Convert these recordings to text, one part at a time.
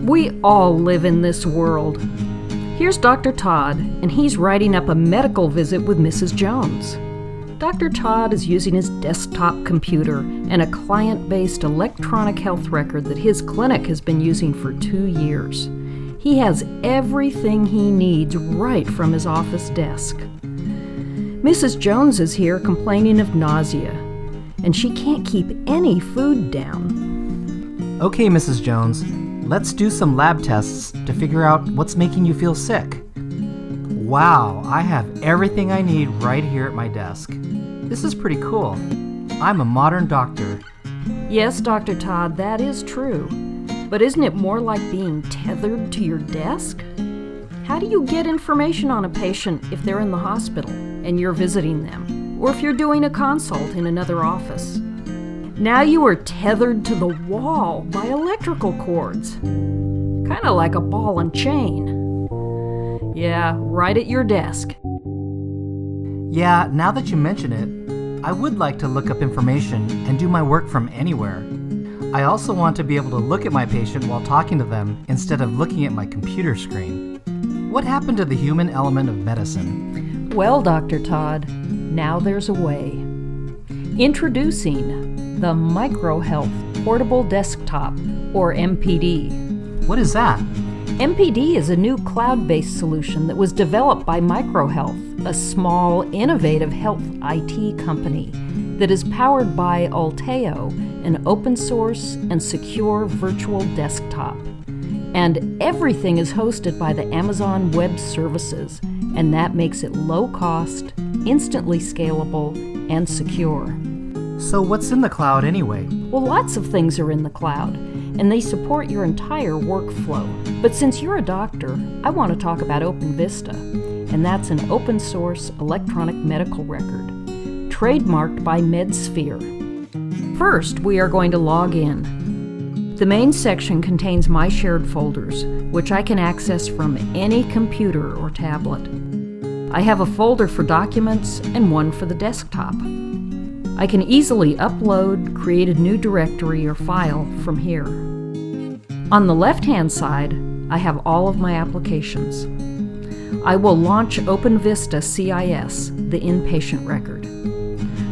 We all live in this world. Here's Dr. Todd, and he's writing up a medical visit with Mrs. Jones. Dr. Todd is using his desktop computer and a client-based electronic health record that his clinic has been using for 2 years. He has everything he needs right from his office desk. Mrs. Jones is here complaining of nausea, and she can't keep any food down. Okay, Mrs. Jones. Let's do some lab tests to figure out what's making you feel sick. Wow, I have everything I need right here at my desk. This is pretty cool. I'm a modern doctor. Yes, Dr. Todd, that is true. But isn't it more like being tethered to your desk? How do you get information on a patient if they're in the hospital and you're visiting them, or if you're doing a consult in another office? Now you are tethered to the wall by electrical cords. Kind of like a ball and chain. Yeah, right at your desk. Yeah, now that you mention it, I would like to look up information and do my work from anywhere. I also want to be able to look at my patient while talking to them instead of looking at my computer screen. What happened to the human element of medicine? Well, Dr. Todd, now there's a way. Introducing the MicroHealth Portable Desktop, or MPD. What is that? MPD is a new cloud-based solution that was developed by MicroHealth, a small, innovative health IT company that is powered by Alteo, an open-source and secure virtual desktop. And everything is hosted by the Amazon Web Services, and that makes it low-cost, instantly scalable, and secure. So what's in the cloud anyway? Well, lots of things are in the cloud, and they support your entire workflow. But since you're a doctor, I want to talk about OpenVista, and that's an open-source electronic medical record, trademarked by MedSphere. First, we are going to log in. The main section contains my shared folders, which I can access from any computer or tablet. I have a folder for documents and one for the desktop. I can easily upload, create a new directory or file from here. On the left-hand side, I have all of my applications. I will launch OpenVista CIS, the inpatient record.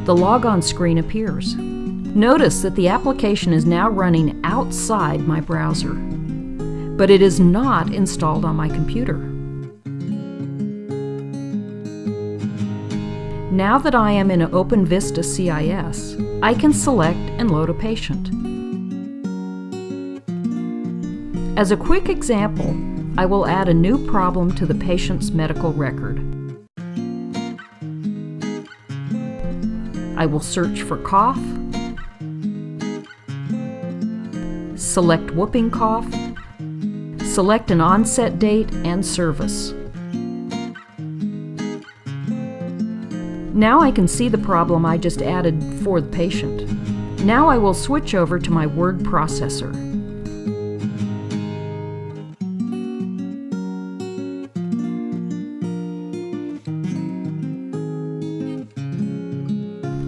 The logon screen appears. Notice that the application is now running outside my browser, but it is not installed on my computer. Now that I am in OpenVista CIS, I can select and load a patient. As a quick example, I will add a new problem to the patient's medical record. I will search for cough, select whooping cough, select an onset date and service. Now I can see the problem I just added for the patient. Now I will switch over to my word processor.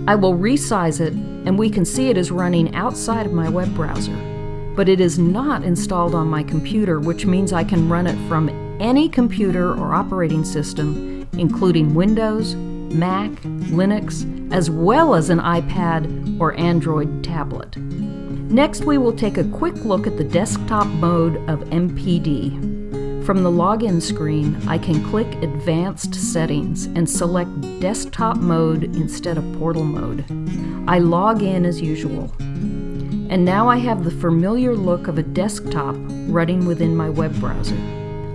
I will resize it, and we can see it is running outside of my web browser. But it is not installed on my computer, which means I can run it from any computer or operating system, including Windows, Mac, Linux, as well as an iPad or Android tablet. Next, we will take a quick look at the desktop mode of MPD. From the login screen, I can click Advanced Settings and select Desktop Mode instead of Portal Mode. I log in as usual. And now I have the familiar look of a desktop running within my web browser.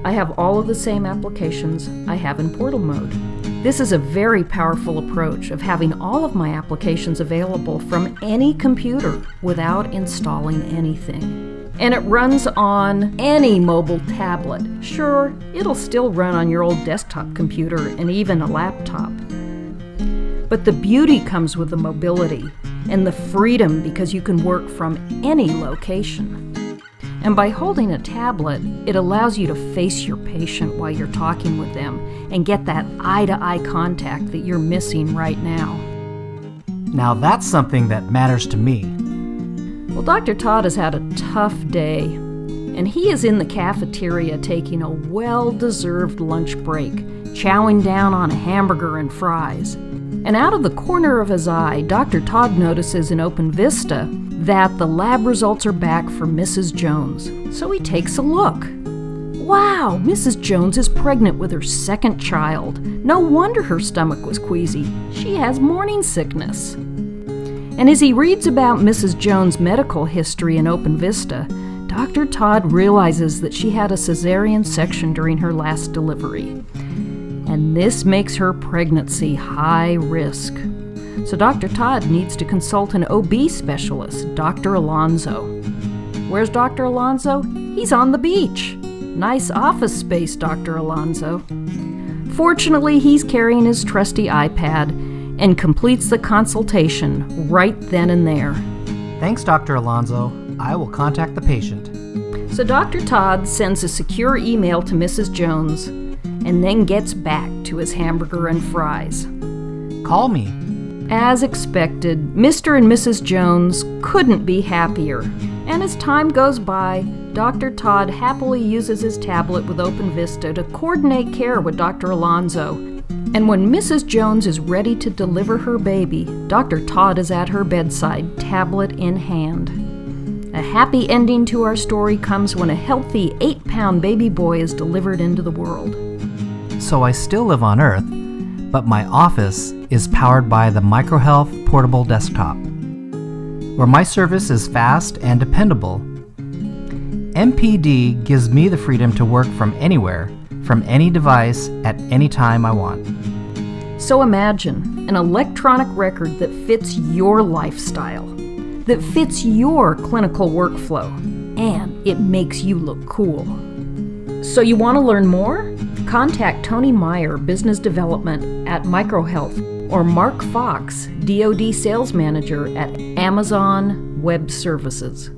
I have all of the same applications I have in Portal Mode. This is a very powerful approach of having all of my applications available from any computer without installing anything. And it runs on any mobile tablet. Sure, it'll still run on your old desktop computer and even a laptop. But the beauty comes with the mobility and the freedom because you can work from any location. And by holding a tablet, it allows you to face your patient while you're talking with them and get that eye-to-eye contact that you're missing right now. Now that's something that matters to me. Well, Dr. Todd has had a tough day, and he is in the cafeteria taking a well-deserved lunch break, chowing down on a hamburger and fries. And out of the corner of his eye, Dr. Todd notices in OpenVista that the lab results are back for Mrs. Jones. So he takes a look. Wow, Mrs. Jones is pregnant with her second child. No wonder her stomach was queasy. She has morning sickness. And as he reads about Mrs. Jones' medical history in OpenVista, Dr. Todd realizes that she had a cesarean section during her last delivery. And this makes her pregnancy high risk. So Dr. Todd needs to consult an OB specialist, Dr. Alonzo. Where's Dr. Alonzo? He's on the beach. Nice office space, Dr. Alonzo. Fortunately, he's carrying his trusty iPad and completes the consultation right then and there. Thanks, Dr. Alonzo. I will contact the patient. So Dr. Todd sends a secure email to Mrs. Jones and then gets back to his hamburger and fries. Call me. As expected, Mr. and Mrs. Jones couldn't be happier. And as time goes by, Dr. Todd happily uses his tablet with OpenVista to coordinate care with Dr. Alonzo. And when Mrs. Jones is ready to deliver her baby, Dr. Todd is at her bedside, tablet in hand. A happy ending to our story comes when a healthy 8-pound baby boy is delivered into the world. So I still live on Earth, but my office is powered by the MicroHealth Portable Desktop, where my service is fast and dependable. MPD gives me the freedom to work from anywhere, from any device, at any time I want. So imagine an electronic record that fits your lifestyle, that fits your clinical workflow, and it makes you look cool. So you want to learn more? Contact Tony Meyer, Business Development at MicroHealth, or Mark Fox, DoD Sales Manager at Amazon Web Services.